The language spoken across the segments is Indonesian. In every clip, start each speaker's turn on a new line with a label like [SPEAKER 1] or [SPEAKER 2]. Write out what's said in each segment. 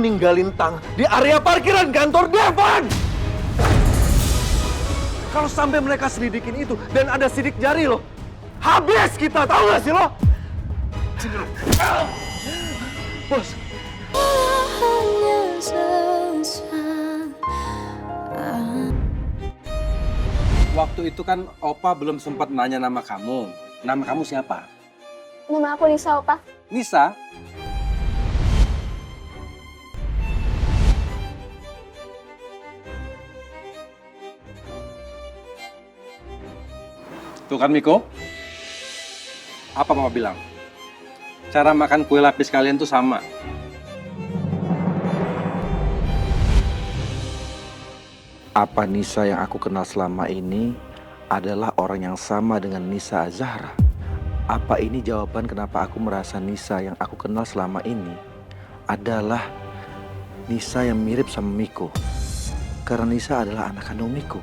[SPEAKER 1] ninggalin Tang di area parkiran kantor Devan. Kalau sampai mereka selidikin itu dan ada sidik jari lo, habis kita, tahu gak sih lo? Sini lo. Bos.
[SPEAKER 2] Waktu itu kan Opa belum sempat nanya nama kamu. Nama kamu siapa?
[SPEAKER 3] Nama aku Nisa, Opa.
[SPEAKER 2] Nisa? Tuh kan Miko? Apa Mama bilang? Cara makan kue lapis kalian tuh sama. Apa Nisa yang aku kenal selama ini adalah orang yang sama dengan Nisa Azahra? Apa ini jawaban kenapa aku merasa Nisa yang aku kenal selama ini adalah Nisa yang mirip sama Miko? Karena Nisa adalah anak kandung Miko.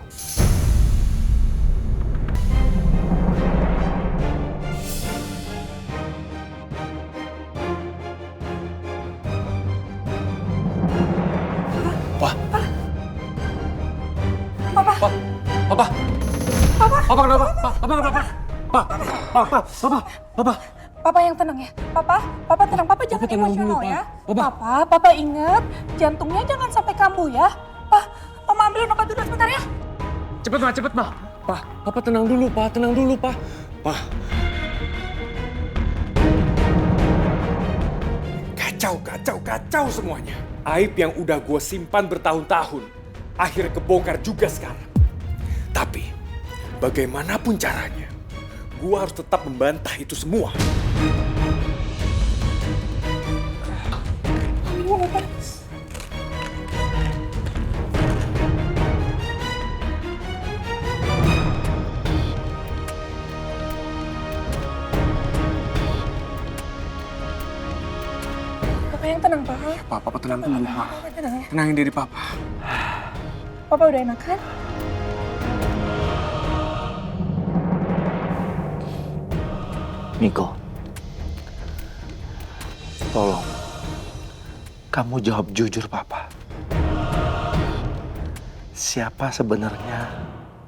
[SPEAKER 4] Papa yang tenang ya. Papa tenang. Papa jangan emosional ya. Papa ingat jantungnya jangan sampai kambuh ya. Mama ambil obat dulu sebentar ya.
[SPEAKER 5] Cepet ma. Papa tenang dulu, Pa. Kacau semuanya. Aib yang udah gue simpan bertahun-tahun, akhirnya kebongkar juga sekarang. Tapi, bagaimanapun caranya, gue harus tetap membantah itu semua.
[SPEAKER 4] Papa yang tenang, Pak.
[SPEAKER 5] Papa tenang dulu, Ma.
[SPEAKER 4] Papa tenang ya.
[SPEAKER 5] Tenangin diri Papa.
[SPEAKER 4] Papa udah enak kan?
[SPEAKER 1] Miko, tolong kamu jawab jujur Papa. Siapa sebenarnya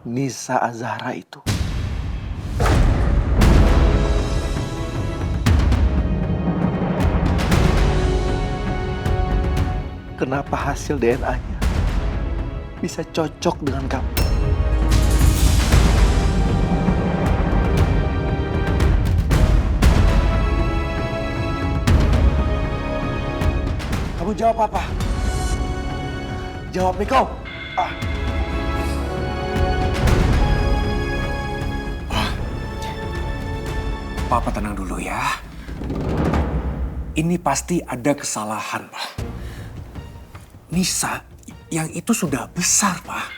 [SPEAKER 1] Nisa Azahra itu? Kenapa hasil DNA-nya bisa cocok dengan kamu? Kamu jawab apa? Jawab, Miko.
[SPEAKER 5] Papa tenang dulu ya. Ini pasti ada kesalahan, Pak. Nisa yang itu sudah besar, Pak.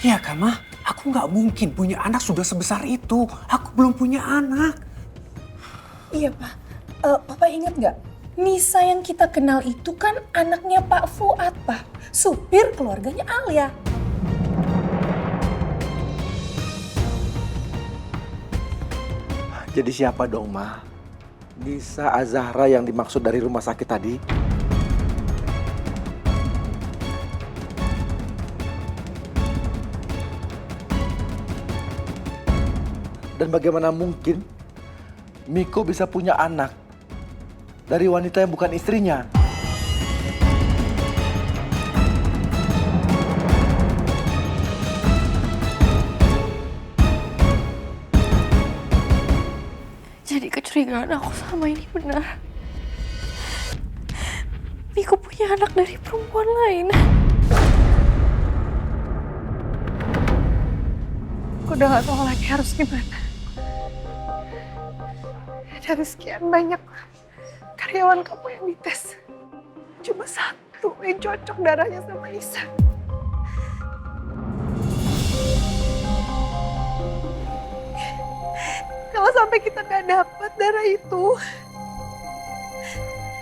[SPEAKER 5] Iya kan, Ma? Aku nggak mungkin punya anak sudah sebesar itu. Aku belum punya anak.
[SPEAKER 4] Iya, Pak. Papa ingat nggak? Nisa yang kita kenal itu kan anaknya Pak Fuad, Pak. Supir keluarganya Alia.
[SPEAKER 1] Jadi siapa dong, Ma? Nisa Azahra yang dimaksud dari rumah sakit tadi? Dan bagaimana mungkin Miko bisa punya anak dari wanita yang bukan istrinya?
[SPEAKER 3] Jadi kecurigaan aku sama ini benar. Miko punya anak dari perempuan lain. Aku udah gak tahu lagi harus gimana. Dari sekian banyak karyawan kamu yang dites, cuma satu yang cocok darahnya sama Nisa. Kalau sampai kita gak dapat darah itu,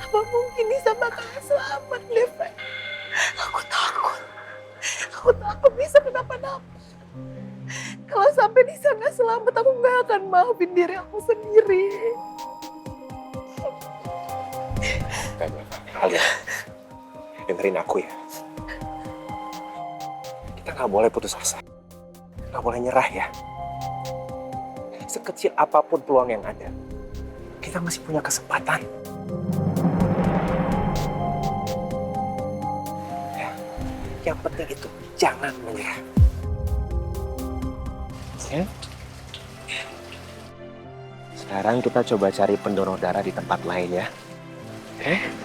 [SPEAKER 3] apa mungkin Nisa bakalan selamat, Levan? Aku takut Nisa kenapa-napa. Kalau sampai Nisa gak selamat, aku gak akan maafin diri aku sendiri.
[SPEAKER 5] Alia,
[SPEAKER 6] dengerin aku ya. Kita nggak boleh putus asa. Nggak boleh nyerah ya. Sekecil apapun peluang yang ada, kita masih punya kesempatan. Ya, yang penting itu jangan menyerah. Ya. Sekarang kita coba cari pendonor darah di tempat lain ya.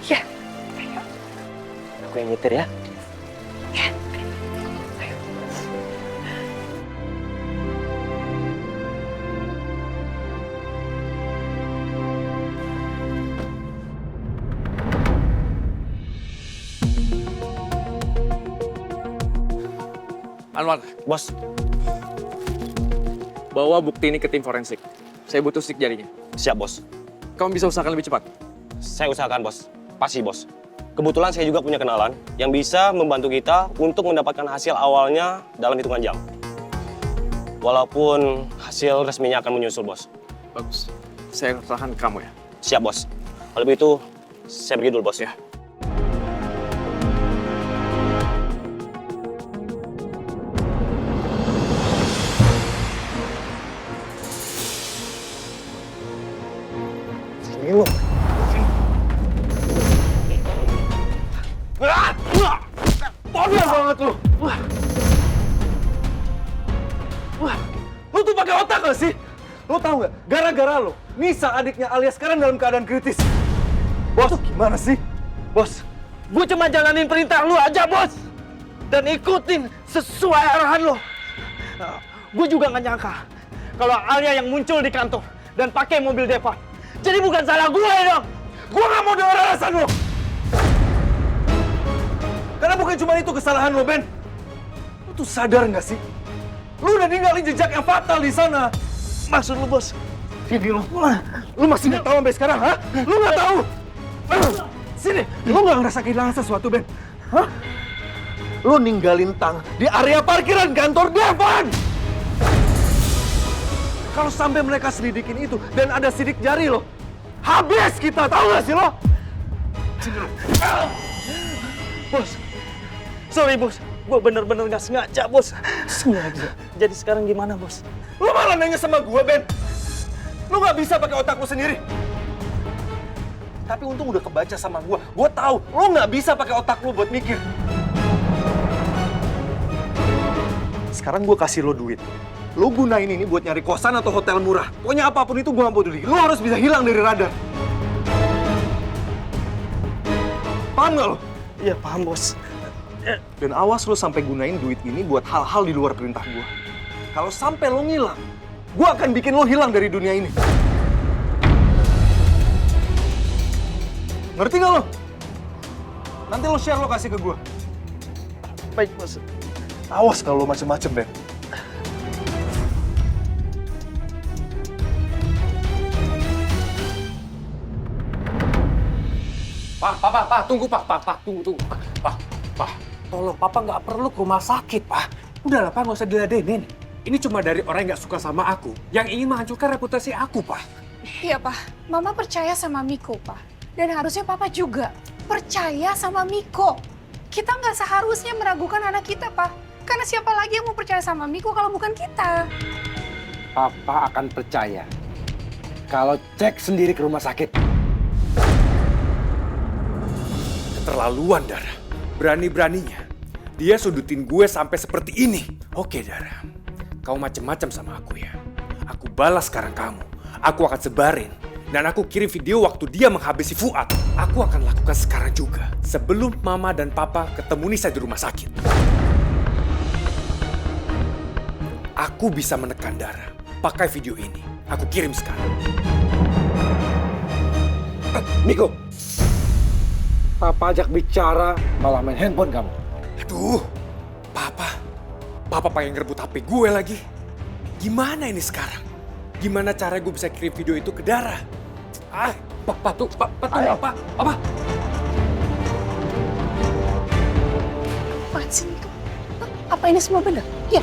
[SPEAKER 3] Ya.
[SPEAKER 6] Aku yang nyetir ya.
[SPEAKER 5] Anwar,
[SPEAKER 6] Bos,
[SPEAKER 5] bawa bukti ini ke tim forensik. Saya butuh sidik jarinya.
[SPEAKER 6] siap bos.
[SPEAKER 5] Kamu bisa usahakan lebih cepat?
[SPEAKER 6] Saya usahakan bos. Pasti bos. Kebetulan saya juga punya kenalan yang bisa membantu kita untuk mendapatkan hasil awalnya dalam hitungan jam. Walaupun hasil resminya akan menyusul bos.
[SPEAKER 5] Bagus. Saya tahan kamu ya.
[SPEAKER 6] Siap bos. Kalau begitu, saya pergi dulu bos ya. Sini lu.
[SPEAKER 1] Tolol banget lu. Wah, lu tuh pakai otak gak sih? Lu tahu nggak? Gara-gara lu, Nisa adiknya Alia sekarang dalam keadaan kritis. Bos, gimana sih? Bos, gue cuma jalanin perintah lu aja, bos. Dan ikutin sesuai arahan lu. Gue juga nggak nyangka kalau Alia yang muncul di kantor dan pakai mobil Devan. Jadi bukan salah gue dong. Gue nggak mau dengar alasan lu. Karena bukan cuma itu kesalahan lo, Ben. Lo tuh sadar nggak sih? Lo udah ninggalin jejak yang fatal di sana. Maksud lo, bos? Sini lo. Lo masih nggak tahu sampai sekarang, ha? Lo nggak tahu? Sini. Lo nggak ngerasa kehilangan sesuatu, Ben? Hah? Lo ninggalin Tang di area parkiran kantor Devan. Kalau sampai mereka selidikin itu dan ada sidik jari lo, habis kita, tahu nggak sih lo? Sini lo. Bos, sorry bos, gue bener-bener gak sengaja bos. Sengaja? Jadi sekarang gimana bos? Lo malah nanya sama gue, Ben. Lo gak bisa pakai otak lo sendiri. Tapi untung udah kebaca sama gue. Gue tahu lo gak bisa pakai otak lo buat mikir. Sekarang gue kasih lo duit. Lo gunain ini buat nyari kosan atau hotel murah. Pokoknya apapun itu gue gak peduli. Lo harus bisa hilang dari radar. Paham gak lo? Iya, paham, bos. Dan awas lo sampai gunain duit ini buat hal-hal di luar perintah gue. Kalau sampai lo ngilang, gue akan bikin lo hilang dari dunia ini. Ngerti gak lo? Nanti lo share lokasi ke gue. Baik, bos. Awas kalau lo macem-macem, Ben.
[SPEAKER 7] Pak, tunggu Pak, tunggu. Pak, tolong Papa nggak perlu ke rumah sakit, Pak. Udahlah Pak, nggak usah diladenin. Ini cuma dari orang yang nggak suka sama aku, yang ingin menghancurkan reputasi aku, Pak.
[SPEAKER 4] Iya, Pak. Mama percaya sama Miko, Pak. Dan harusnya Papa juga percaya sama Miko. Kita nggak seharusnya meragukan anak kita, Pak. Karena siapa lagi yang mau percaya sama Miko kalau bukan kita?
[SPEAKER 7] Papa akan percaya kalau cek sendiri ke rumah sakit.
[SPEAKER 5] Keterlaluan, Dara. Berani-beraninya dia sudutin gue sampai seperti ini. Oke, Dara. Kau macem-macem sama aku ya. Aku balas sekarang kamu. Aku akan sebarin. Dan aku kirim video waktu dia menghabisi Fuad. Aku akan lakukan sekarang juga. Sebelum Mama dan Papa ketemu Nisa di rumah sakit. Aku bisa menekan Dara. Pakai video ini. Aku kirim sekarang.
[SPEAKER 7] Miko, Papa ajak bicara malah main handphone kamu.
[SPEAKER 5] Aduh, Papa pengen ngerebut HP gue lagi. Gimana ini sekarang? Gimana cara gue bisa kirim video itu ke Dara?
[SPEAKER 7] Pak, tunggu, Pak.
[SPEAKER 4] Apaan sih, Miko? Apa ini semua benar? Iya.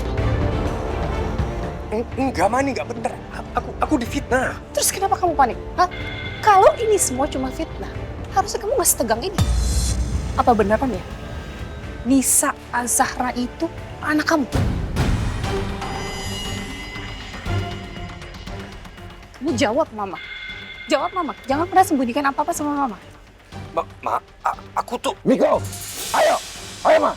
[SPEAKER 6] Enggak, Mani, enggak bener. Aku difitnah.
[SPEAKER 4] Terus kenapa kamu panik? Hah? Kalau ini semua cuma fitnah, harusnya kamu nggak setegang ini. Apa beneran ya? Nisa Azahra itu anak kamu? Kamu jawab, Mama. Jawab, Mama. Jangan pernah sembunyikan apa-apa sama Mama.
[SPEAKER 2] Aku tuh... Miko! Ayo! Ayo, Ma!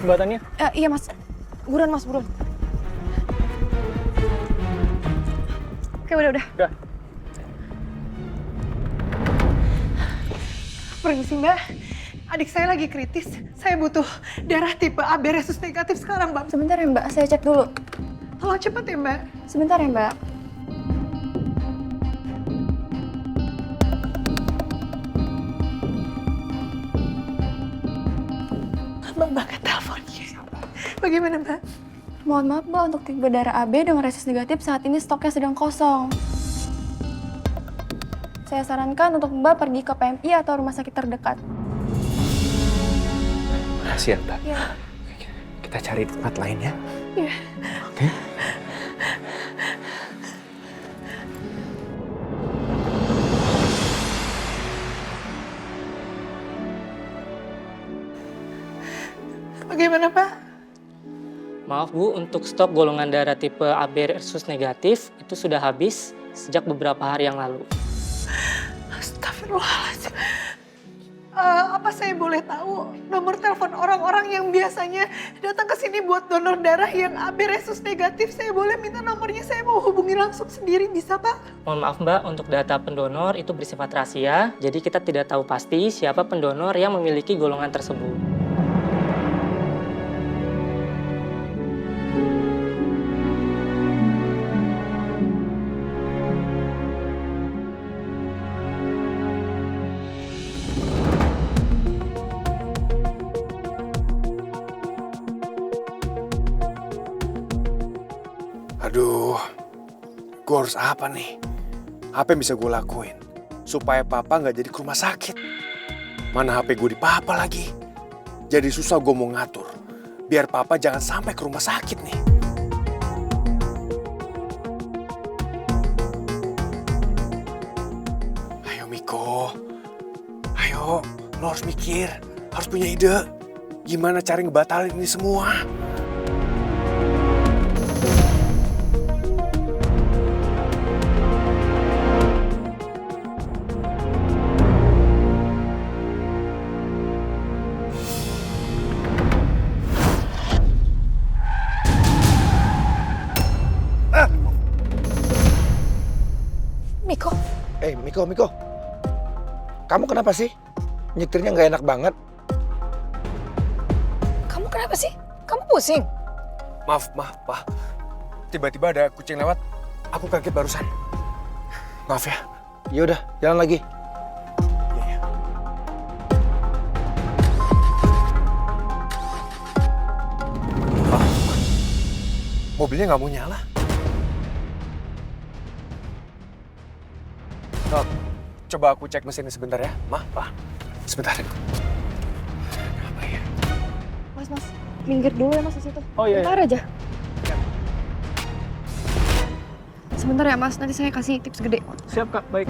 [SPEAKER 1] Jembatannya?
[SPEAKER 4] Iya, Mas. Buruan, Mas, buruan. Oke, udah.
[SPEAKER 1] Udah.
[SPEAKER 3] Permisi, Mbak. Adik saya lagi kritis. Saya butuh darah tipe AB resus negatif sekarang, Mbak.
[SPEAKER 4] Sebentar ya, Mbak. Saya cek dulu.
[SPEAKER 3] Tolong cepat ya, Mbak.
[SPEAKER 4] Sebentar ya, Mbak.
[SPEAKER 3] Lama banget teleponnya. Bagaimana, Mbak?
[SPEAKER 8] Mohon maaf, Mbak, untuk tipe darah AB dengan resus negatif saat ini stoknya sedang kosong. Saya sarankan untuk Mbak pergi ke PMI atau rumah sakit terdekat.
[SPEAKER 7] Makasih ya, Mbak.
[SPEAKER 8] Iya.
[SPEAKER 7] Kita cari tempat lain ya.
[SPEAKER 8] Iya.
[SPEAKER 7] Oke?
[SPEAKER 3] Bagaimana, Pak?
[SPEAKER 9] Maaf Bu, untuk stok golongan darah tipe AB resus negatif itu sudah habis sejak beberapa hari yang lalu.
[SPEAKER 3] Astagfirullahaladzim. Apa saya boleh tahu nomor telepon orang-orang yang biasanya datang ke sini buat donor darah yang AB resus negatif? Saya boleh minta nomornya, saya mau hubungi langsung sendiri, bisa, Pak?
[SPEAKER 9] Mohon maaf Mbak, untuk data pendonor itu bersifat rahasia, jadi kita tidak tahu pasti siapa pendonor yang memiliki golongan tersebut.
[SPEAKER 5] Aduh, gue harus apa nih? Apa yang bisa gue lakuin supaya papa nggak jadi ke rumah sakit? Mana HP gue di papa lagi? Jadi susah gue mau ngatur. Biar papa jangan sampai ke rumah sakit nih. Ayo Miko, ayo, lo harus mikir, harus punya ide. Gimana cara ngebatalin ini semua?
[SPEAKER 2] Miko. Kamu kenapa sih? Nyetirnya nggak enak banget.
[SPEAKER 4] Kamu kenapa sih? Kamu pusing?
[SPEAKER 5] Maaf, Pak. Tiba-tiba ada kucing lewat. Aku kaget barusan. Maaf ya.
[SPEAKER 2] Yaudah, jalan lagi.
[SPEAKER 5] Iya. Pak, mobilnya nggak mau nyala. Coba aku cek mesinnya sebentar ya. Pak. Sebentar. Apa ya?
[SPEAKER 8] Mas, minggir dulu ya Mas di situ.
[SPEAKER 1] Oh iya.
[SPEAKER 8] Bentar aja. Sebentar ya Mas, nanti saya kasih tips gede.
[SPEAKER 1] Siap, Kak. Baik.